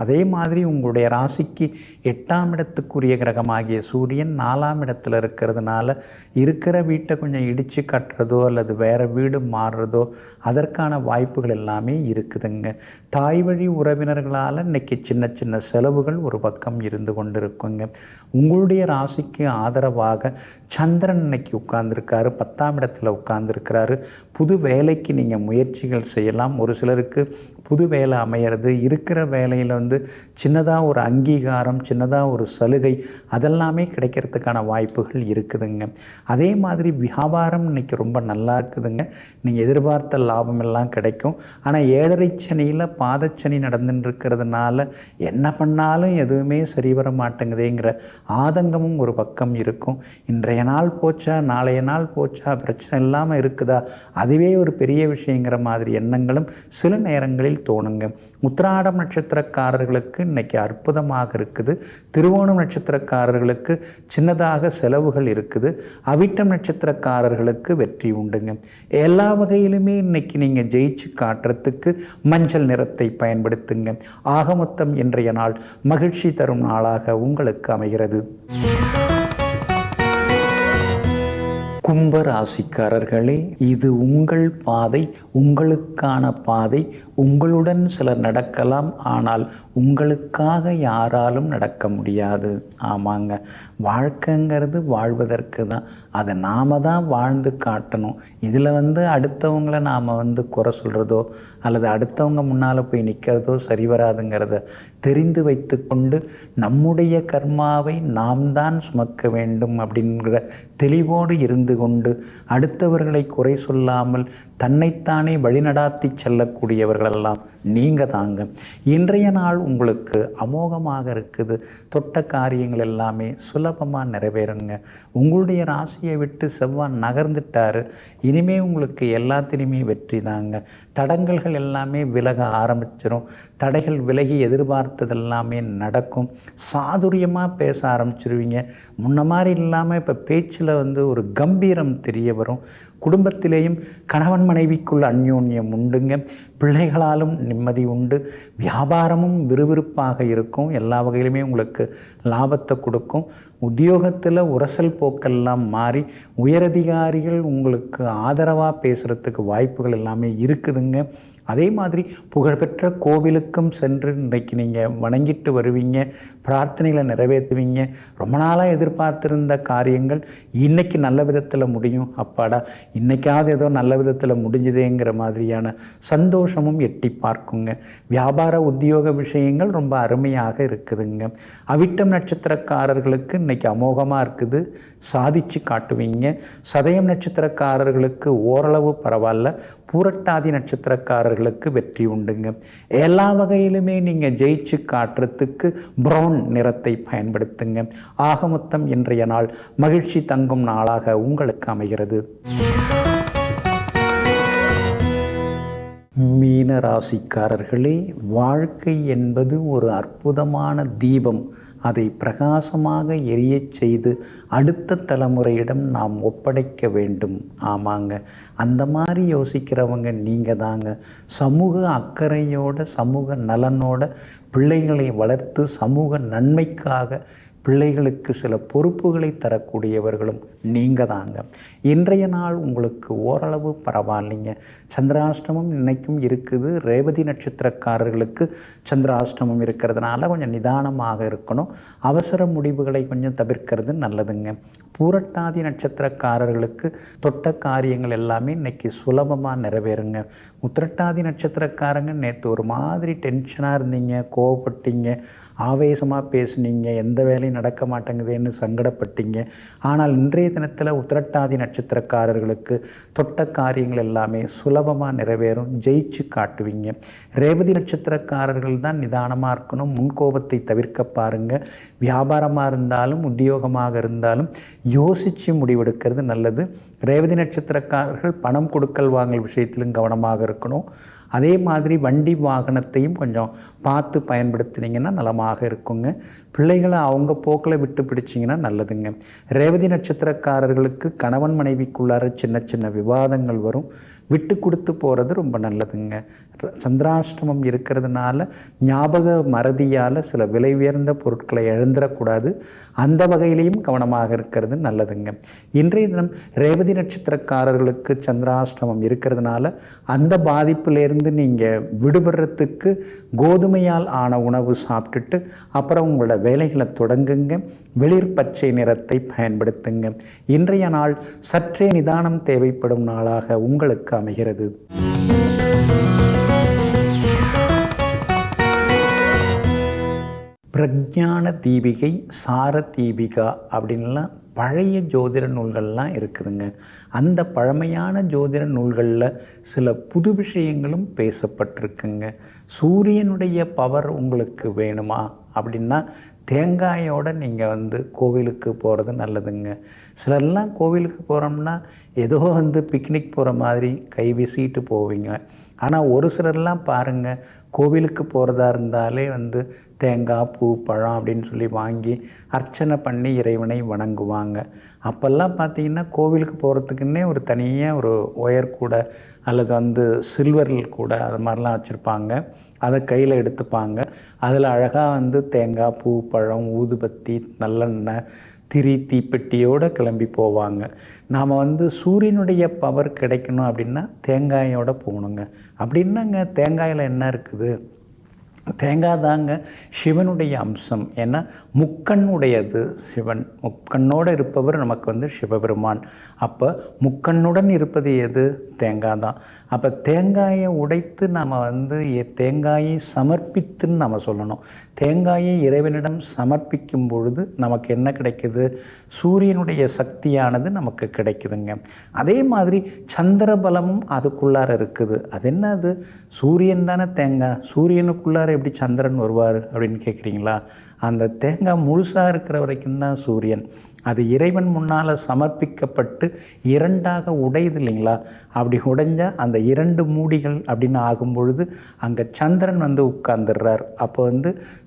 அதே மாதிரி உங்களுடைய ராசிக்கு 8ஆம் இடத்துக்குரிய கிரகமாகிய சூரியன் 4ஆம் இடத்துல இருக்கிறதுனால இருக்கிற வீட்டை கொஞ்சம் இடித்து கட்டுறதோ அல்லது வேறு வீடு மாறுறதோ அதற்கான வாய்ப்புகள் எல்லாமே இருக்குதுங்க. தாய் வழி உறவினர்களால் இன்றைக்கி சின்ன சின்ன செலவுகள் ஒரு பக்கம் இருந்து கொண்டு இருக்குங்க. உங்களுடைய ராசிக்கு ஆதரவாக சந்திரன் இன்னைக்கு உட்கார்ந்துருக்காரு. 10ஆம் இடத்துல உட்கார்ந்துருக்கிறாரு. புது வேலைக்கு நீங்கள் முயற்சிகள் செய்யலாம். ஒரு சிலருக்கு புது வேலை அமையிறது, இருக்கிற வேலையில் சின்னதாக ஒரு அங்கீகாரம், சின்னதாக ஒரு சலுகை அதெல்லாமே கிடைக்கிறதுக்கான வாய்ப்புகள் இருக்குதுங்க. அதே மாதிரி வியாபாரம் இன்றைக்கி ரொம்ப நல்லா இருக்குதுங்க. நீங்கள் எதிர்பார்த்த லாபம் எல்லாம் கிடைக்கும். ஆனால் 7.5 சனியில் பாதச்சனி நடந்துட்டு இருக்கிறதுனால என்ன பண்ணாலும் எதுவுமே சரி வர மாட்டேங்குதேங்கிற ஆதங்கமும் ஒரு பக்கம் இருக்கும். இன்றைய நாள் போச்சா, நாளைய நாள் போச்சா, பிரச்சனை இல்லாமல் இருக்குதா, அதுவே ஒரு பெரிய விஷயங்கிற மாதிரி எண்ணங்களும் சில நேரங்களில் தோணுங்க. உத்திராடம் நட்சத்திரக்காரர்களுக்கு இன்னைக்கு அற்புதமாக இருக்குது. திருவோணம் நட்சத்திரக்காரர்களுக்கு சின்னதாக செலவுகள் இருக்குது. அவிட்டம் நட்சத்திரக்காரர்களுக்கு வெற்றி உண்டுங்க. எல்லா வகையிலுமே இன்னைக்கு நீங்கள் ஜெயிச்சு காட்டுறதுக்கு மஞ்சள் நிறத்தை பயன்படுத்துங்க. ஆக மொத்தம் இன்றைய நாள் மகிழ்ச்சி தரும் நாளாக உங்களுக்கு அமைகிறது. கும்ப ராசிக்காரர்களே, இது உங்கள் பாதை, உங்களுக்கான பாதை. உங்களுடன் சிலர் நடக்கலாம், ஆனால் உங்களுக்காக யாராலும் நடக்க முடியாது. ஆமாங்க, வாழ்க்கைங்கிறது வாழ்வதற்கு தான். அதை நாம் தான் வாழ்ந்து காட்டணும். இதில் அடுத்தவங்கள நாம் குறை சொல்கிறதோ அல்லது அடுத்தவங்க முன்னால் போய் நிற்கிறதோ சரி வராதுங்கிறத தெரிந்து வைத்து கொண்டு நம்முடைய கர்மாவை நாம் தான் சுமக்க வேண்டும் அப்படிங்கிற தெளிவோடு இருந்து கொண்டு அடுத்தவர்களை குறை சொல்லாமல் தன்னைத்தானே வழிநடாத்தி செல்லக்கூடியவர்களெல்லாம் நீங்கள் தாங்க. இன்றைய நாள் உங்களுக்கு அமோகமாக இருக்குது. தொட்ட காரியங்கள் எல்லாமே சுலபமாக நிறைவேறுங்க. உங்களுடைய ராசியை விட்டு செவ்வாய் நகர்ந்துட்டார். இனிமே உங்களுக்கு எல்லாத்திலுமே வெற்றி தாங்க. தடங்கல்கள் எல்லாமே விலக ஆரம்பிச்சிடும். தடைகள் விலகி எதிர்பார்த்ததெல்லாமே நடக்கும். சாதுரியமாக பேச ஆரம்பிச்சிருவீங்க. முன்ன மாதிரி இல்லாமல் இப்போ பேச்சில் ஒரு கம்பீரம் தெரிய வரும். குடும்பத்திலேயும் கணவன் மனைவிக்குள்ள அந்யோன்யம் உண்டுங்க. பிள்ளைகளாலும் நிம்மதி உண்டு. வியாபாரமும் விறுவிறுப்பாக இருக்கும். எல்லா வகையிலுமே உங்களுக்கு லாபத்தை கொடுக்கும். உத்தியோகத்தில் உரசல் போக்கெல்லாம் மாறி உயரதிகாரிகள் உங்களுக்கு ஆதரவாக பேசுகிறதுக்கு வாய்ப்புகள் எல்லாமே இருக்குதுங்க. அதே மாதிரி புகழ்பெற்ற கோவிலுக்கும் சென்று இன்றைக்கு நீங்கள் வணங்கிட்டு வருவீங்க, பிரார்த்தனைகளை நிறைவேற்றுவீங்க. ரொம்ப நாளாக எதிர்பார்த்திருந்த காரியங்கள் இன்றைக்கி நல்ல விதத்தில் முடியும், அப்பாடா இன்றைக்காவது ஏதோ நல்ல விதத்தில் முடிஞ்சுதேங்கிற மாதிரியான சந்தோஷமும் எட்டி பார்க்குங்க. வியாபார உத்தியோக விஷயங்கள் ரொம்ப அருமையாக இருக்குதுங்க. அவிட்டம் நட்சத்திரக்காரர்களுக்கு இன்றைக்கி அமோகமாக இருக்குது, சாதிச்சு காட்டுவீங்க. சதயம் நட்சத்திரக்காரர்களுக்கு ஓரளவு பரவாயில்ல, பூரட்டாதி நட்சத்திரக்காரர்களுக்கு வெற்றி உண்டுங்க. எல்லா வகையிலுமே நீங்கள் ஜெயிச்சு காட்டுறதுக்கு ப்ரௌன் நிறத்தை பயன்படுத்துங்க. ஆக மொத்தம் இன்றைய நாள் மகிழ்ச்சி தங்கும் நாளாக உங்களுக்கு அமைகிறது. மீன ராசிக்காரர்களே, வாழ்க்கை என்பது ஒரு அற்புதமான தீபம். அதை பிரகாசமாக எரியச் செய்து அடுத்த தலைமுறையிடம் நாம் ஒப்படைக்க வேண்டும். ஆமாங்க, அந்த மாதிரி யோசிக்கிறவங்க நீங்கள் தாங்க. சமூக அக்கறையோட, சமூக நலனோட பிள்ளைகளை வளர்த்து சமூக நன்மைக்காக பிள்ளைகளுக்கு சில பொறுப்புகளை தரக்கூடியவர்களும் நீங்கள் தாங்க. இன்றைய நாள் உங்களுக்கு ஓரளவு பரவாயில்லைங்க. சந்திராஷ்டமம் இன்னைக்கும் இருக்குது. ரேவதி நட்சத்திரக்காரர்களுக்கு சந்திராஷ்டமம் இருக்கிறதுனால கொஞ்சம் நிதானமாக இருக்கணும். அவசர முடிவுகளை கொஞ்சம் தவிர்க்கிறது நல்லதுங்க. பூரட்டாதி நட்சத்திரக்காரர்களுக்கு தொட்ட காரியங்கள் எல்லாமே இன்றைக்கி சுலபமாக நிறைவேறுங்க. உத்திரட்டாதி நட்சத்திரக்காரங்க நேற்று ஒரு மாதிரி டென்ஷனாக இருந்தீங்க, கோவப்பட்டீங்க, ஆவேசமாக பேசுனீங்க, எந்த வேலையும் நடக்க மாட்டேங்குதுன்னு சங்கடப்பட்டீங்க. ஆனால் இன்றைய தினத்தில் உத்திரட்டாதி நட்சத்திரக்காரர்களுக்கு தொட்ட காரியங்கள் எல்லாமே சுலபமாக நிறைவேறும், ஜெயிச்சு காட்டுவீங்க. ரேவதி நட்சத்திரக்காரர்கள் தான் நிதானமாக இருக்கணும், முன்கோபத்தை தவிர்க்க பாருங்கள். வியாபாரமாக இருந்தாலும் உத்தியோகமாக இருந்தாலும் யோசித்து முடிவெடுக்கிறது நல்லது. ரேவதி நட்சத்திரக்காரர்கள் பணம் கொடுக்கல் வாங்கல் விஷயத்திலும் கவனமாக இருக்கணும். அதே மாதிரி வண்டி வாகனத்தையும் கொஞ்சம் பார்த்து பயன்படுத்தினீங்கன்னா நலமாக இருக்குங்க. பிள்ளைகளை அவங்க போக்கில் விட்டு பிடிச்சிங்கன்னா நல்லதுங்க. ரேவதி நட்சத்திரக்காரர்களுக்கு கணவன் மனைவிக்குள்ளார சின்ன சின்ன விவாதங்கள் வரும், விட்டு கொடுத்து போகிறது ரொம்ப நல்லதுங்க. சந்திராஷ்டமம் இருக்கிறதுனால ஞாபக மறதியால் சில விலை உயர்ந்த பொருட்களை இழந்துடக்கூடாது, அந்த வகையிலையும் கவனமாக இருக்கிறது நல்லதுங்க. இன்றைய தினம் ரேவதி நட்சத்திரக்காரர்களுக்கு சந்திராஷ்டமம் இருக்கிறதுனால அந்த பாதிப்பிலேருந்து நீங்கள் விடுபடுறதுக்கு கோதுமையால் ஆன உணவு சாப்பிட்டுட்டு அப்புறம் உங்களோட வேலைகளை தொடங்குங்க. வெளிர் பச்சை நிறத்தை பயன்படுத்துங்க. இன்றைய நாள் சற்றே நிதானம் தேவைப்படும் நாளாக உங்களுக்கு அமைகிறது. பிரஜான தீபிகை, சார தீபிகா அப்படின்லாம் பழைய ஜோதிட நூல்கள்லாம் இருக்குதுங்க. அந்த பழமையான ஜோதிட நூல்களில் சில புது விஷயங்களும் பேசப்பட்டிருக்குங்க. சூரியனுடைய பவர் உங்களுக்கு வேணுமா அப்படின்னா தேங்காயோடு நீங்கள் கோவிலுக்கு போகிறது நல்லதுங்க. சிலர்லாம் கோவிலுக்கு போகிறோம்னா ஏதோ பிக்னிக் போகிற மாதிரி கை வீசிட்டு போவீங்க. ஆனால் ஒரு சிலர்லாம் பாருங்கள், கோவிலுக்கு போகிறதா இருந்தாலே தேங்காய், பூ, பழம் அப்படின்னு சொல்லி வாங்கி அர்ச்சனை பண்ணி இறைவனை வணங்குவாங்க. அப்போல்லாம் பார்த்திங்கன்னா கோவிலுக்கு போகிறதுக்குன்னே ஒரு தனியாக ஒரு ஒயர் கூட அல்லது சில்வரில் கூட அது மாதிரிலாம் வச்சுருப்பாங்க. அதை கையில் எடுத்துப்பாங்க. அதில் அழகாக தேங்காய், பூ, பழம், ஊதுபத்தி, நல்லெண்ணெய், திரி, தீப்பெட்டியோடு கிளம்பி போவாங்க. நாம் சூரியனுடைய பவர் கிடைக்கணும் அப்படின்னா தேங்காயோடு போகணுங்க. அப்படின்னாங்க தேங்காயில் என்ன இருக்குது? தேங்காய் தாங்க சிவனுடைய அம்சம். ஏன்னா முக்கண்ணுடையது சிவன். முக்கண்ணோடு இருப்பவர் நமக்கு சிவபெருமான். அப்போ முக்கண்ணுடன் இருப்பது எது? தேங்காய் தான். அப்போ தேங்காயை உடைத்து நாம் தேங்காயை சமர்ப்பித்துன்னு நம்ம சொல்லணும். தேங்காயை இறைவனிடம் சமர்ப்பிக்கும் பொழுது நமக்கு என்ன கிடைக்குது? சூரியனுடைய சக்தியானது நமக்கு கிடைக்குதுங்க. அதே மாதிரி சந்திர பலமும் அதுக்குள்ளார இருக்குது. அது என்னது? சூரியன் தானே தேங்காய். சூரியனுக்குள்ளார எப்படி சந்திரன் வருவார் அப்படின்னு கேட்குறீங்களா? அந்த தேங்காய் முழுசாக இருக்கிற வரைக்கும் தான் சூரியன். அது இறைவன் முன்னால் சமர்ப்பிக்கப்பட்டு இரண்டாக உடையுது இல்லைங்களா? அப்படி உடைஞ்சால் அந்த இரண்டு மூடிகள் அப்படின்னு ஆகும் பொழுது அங்கே சந்திரன் உட்கார்ந்துடுறார். அப்போ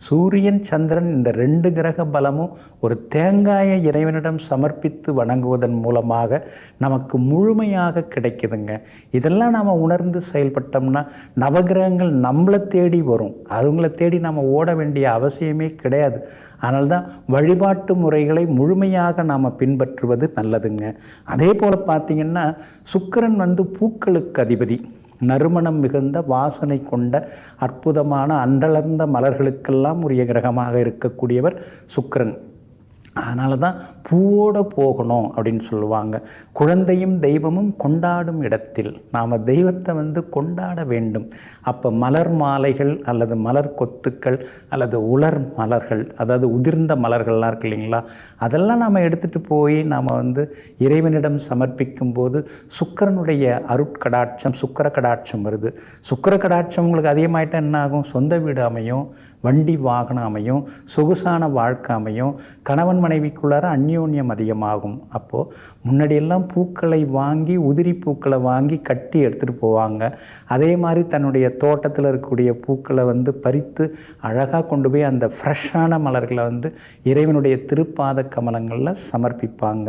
சூரியன், சந்திரன் இந்த ரெண்டு கிரக பலமும் ஒரு தேங்காயை இறைவனிடம் சமர்ப்பித்து வணங்குவதன் மூலமாக நமக்கு முழுமையாக கிடைக்குதுங்க. இதெல்லாம் நாம் உணர்ந்து செயல்பட்டோம்னா நவகிரகங்கள் நம்மளை தேடி வரும். அவங்கள தேடி நம்ம ஓட வேண்டிய அவசியமே கிடையாது. அதனால்தான் வழிபாட்டு முறைகளை முழுமையாக நாம் பின்பற்றுவது நல்லதுங்க. அதே போல் பார்த்திங்கன்னா சுக்கிரன் பூக்களுக்கு அதிபதி. நறுமணம் மிகுந்த வாசனை கொண்ட அற்புதமான அன்றளர்ந்த மலர்களுக்கெல்லாம் உரிய கிரகமாக இருக்கக்கூடியவர் சுக்கிரன். அதனால தான் பூவோடு போகணும் அப்படின்னு சொல்லுவாங்க. குழந்தையும் தெய்வமும் கொண்டாடும் இடத்தில் நாம் தெய்வத்தை கொண்டாட வேண்டும். அப்போ மலர் மாலைகள் அல்லது மலர் கொத்துக்கள் அல்லது உலர் மலர்கள், அதாவது உதிர்ந்த மலர்கள்லாம் இருக்கு இல்லைங்களா, அதெல்லாம் நாம் எடுத்துகிட்டு போய் நாம் இறைவனிடம் சமர்ப்பிக்கும் போது சுக்கிரனுடைய அருட்கடாட்சம், சுக்கிர கடாட்சம் வருது. சுக்கிர கடாட்சம் உங்களுக்கு அதிகமாயிட்டால் என்ன ஆகும்? சொந்த வீடு அமையும், வண்டி வாகனம் அமையும், சொகுசான வாழ்க்கை அமையும், கணவன் மனைவிக்குள்ளார அந்யோன்யம் அதிகமாகும். அப்போது முன்னாடியெல்லாம் பூக்களை வாங்கி, உதிரி பூக்களை வாங்கி கட்டி எடுத்துகிட்டு போவாங்க. அதே மாதிரி தன்னுடைய தோட்டத்தில் இருக்கக்கூடிய பூக்களை பறித்து அழகாக கொண்டு போய் அந்த ஃப்ரெஷ்ஷான மலர்களை இறைவனுடைய திருப்பாத கமலங்களில் சமர்ப்பிப்பாங்க.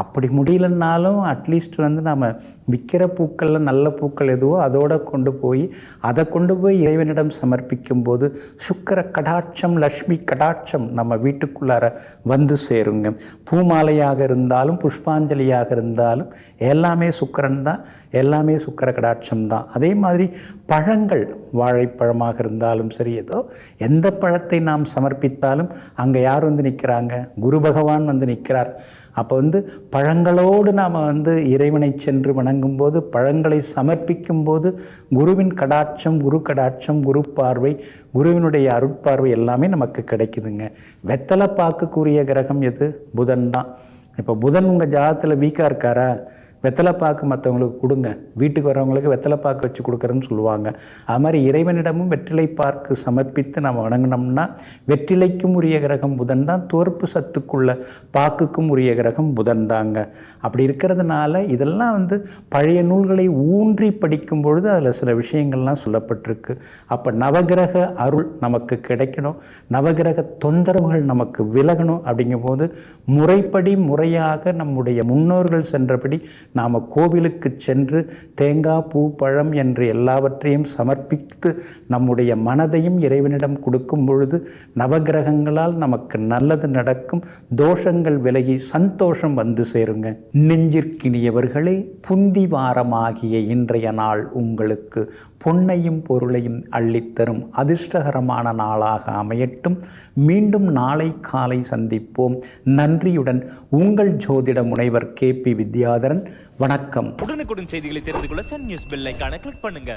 அப்படி முடியலன்னாலும் அட்லீஸ்ட் நாம் விற்கிற பூக்களில் நல்ல பூக்கள் எதுவோ அதோடு கொண்டு போய் இறைவனிடம் சமர்ப்பிக்கும் போது சுக்கிர கடாட்சம், லக்ஷ்மி கடாட்சம் நம்ம வீட்டுக்குள்ளார வந்து சேருங்க. பூமாலையாக இருந்தாலும் புஷ்பாஞ்சலியாக இருந்தாலும் எல்லாமே சுக்கிரன் தான், எல்லாமே சுக்கிர கடாட்சம் தான். அதே மாதிரி பழங்கள், வாழைப்பழமாக இருந்தாலும் சரி, ஏதோ எந்த பழத்தை நாம் சமர்ப்பித்தாலும் அங்கே யார் நிற்கிறாங்க? குரு பகவான் நிற்கிறார். அப்போ பழங்களோடு நாம் இறைவனை சென்று வணங்கும் போது, பழங்களை சமர்ப்பிக்கும் போது குருவின் கடாட்சம், குரு கடாட்சம், குரு பார்வை, குருவினுடைய அருட்பார்வை எல்லாமே நமக்கு கிடைக்குதுங்க. வெத்தலை பாக்குக்குரிய கிரகம் எது? புதன் தான். இப்போ புதன் உங்கள் ஜாதகத்தில் வீக்காக இருக்காரா? வெத்தலைப்பாக்கு மற்றவங்களுக்கு கொடுங்க, வீட்டுக்கு வரவங்களுக்கு வெத்தலைப்பாக்கு வச்சு கொடுக்குறேன்னு சொல்லுவாங்க. அது மாதிரி இறைவனிடமும் வெற்றிலைப்பாக்கு சமர்ப்பித்து நம்ம வணங்கினோம்னா வெற்றிலைக்கும் உரிய கிரகம் புதன் தான், தோற்பு சத்துக்குள்ள பாக்குக்கும் உரிய கிரகம் புதன் தாங்க. அப்படி இருக்கிறதுனால இதெல்லாம் பழைய நூல்களை ஊன்றி படிக்கும் பொழுது அதில் சில விஷயங்கள்லாம் சொல்லப்பட்டிருக்கு. அப்போ நவகிரக அருள் நமக்கு கிடைக்கணும், நவகிரக தொந்தரவுகள் நமக்கு விலகணும். அப்படிங்கும்போது முறைப்படி முறையாக நம்முடைய முன்னோர்கள் சென்றபடி நாம் கோவிலுக்கு சென்று தேங்காய், பூ, பழம் என்று எல்லாவற்றையும் சமர்ப்பித்து நம்முடைய மனதையும் இறைவனிடம் கொடுக்கும் பொழுது நவகிரகங்களால் நமக்கு நல்லது நடக்கும், தோஷங்கள் விலகி சந்தோஷம் வந்து சேருங்க. நெஞ்சிற்கினியவர்களே, புந்தி வாரமாகிய இன்றைய நாள் உங்களுக்கு பொன்னையும் பொருளையும் அள்ளித்தரும் அதிர்ஷ்டகரமான நாளாக அமையட்டும். மீண்டும் நாளை காலை சந்திப்போம். நன்றியுடன் உங்கள் ஜோதிட முனைவர் KP வித்யாதரன். வணக்கம். உடனுக்குடன் செய்திகளை தெரிந்து கொள்ள சன் நியூஸ் பெல் ஐகானை கிளிக் பண்ணுங்க.